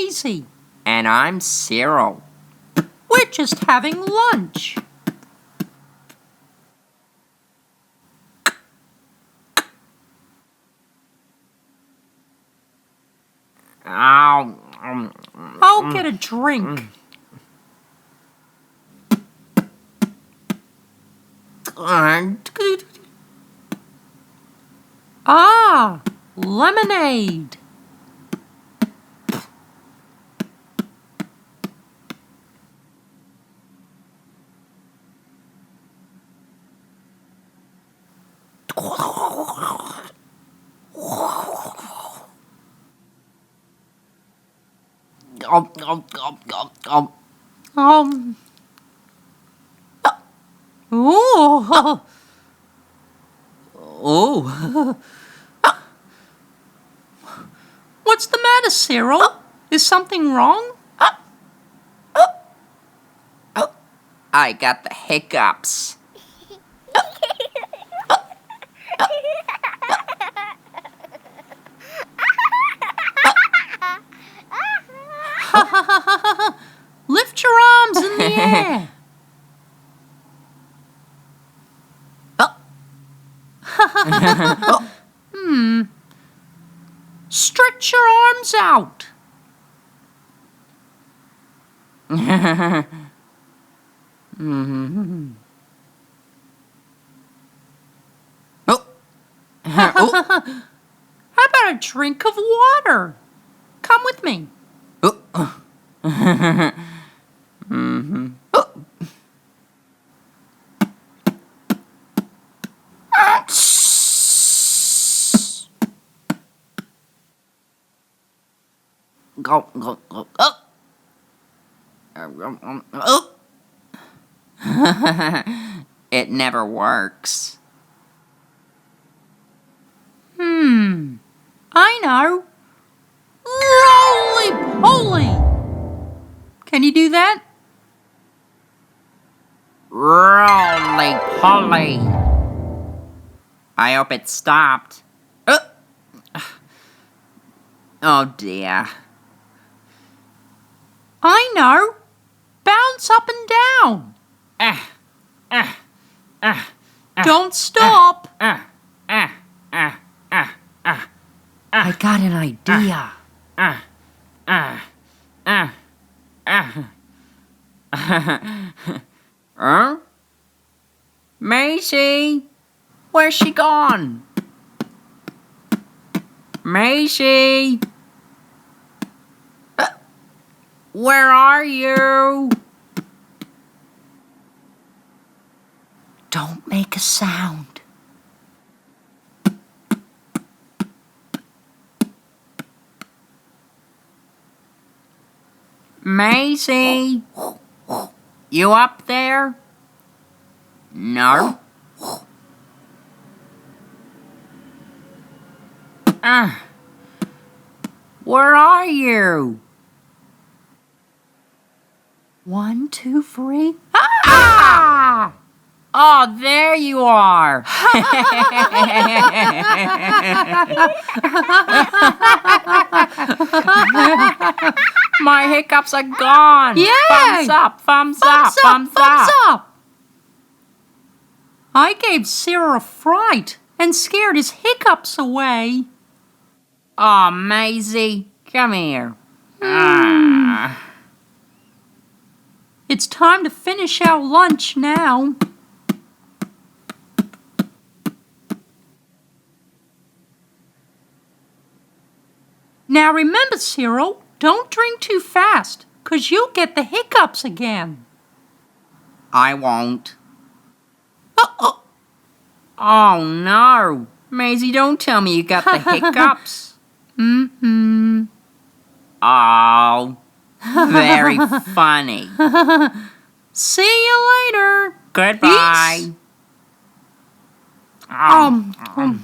Maisy. And I'm Cyril. We're just having lunch. I'll get a drink. Ah, lemonade. Ooh. Oh. What's the matter, Cyril? Is something wrong? I got the hiccups. Lift your arms in the air. Stretch your arms out. How about a drink of water? Come with me. It never works. I know. Roly-poly. Can you do that? Roly-poly. I hope it stopped. Oh dear. I know. Bounce up and down. Don't stop. I got an idea. Maisy? Where's she gone? Maisy? Where are you? Don't make a sound. Maisy? You up there? No? Where are you? 1, 2, 3. Ah! Oh, there you are. My hiccups are gone. Yay! Thumbs up, thumbs up, thumbs up. I gave Cyril a fright and scared his hiccups away. Oh, Maisy, come here. It's time to finish our lunch now. Now remember, Cyril, don't drink too fast, 'cause you'll get the hiccups again. I won't. Oh no. Maisy, don't tell me you got the hiccups. Oh, very funny. See you later. Goodbye. Peace.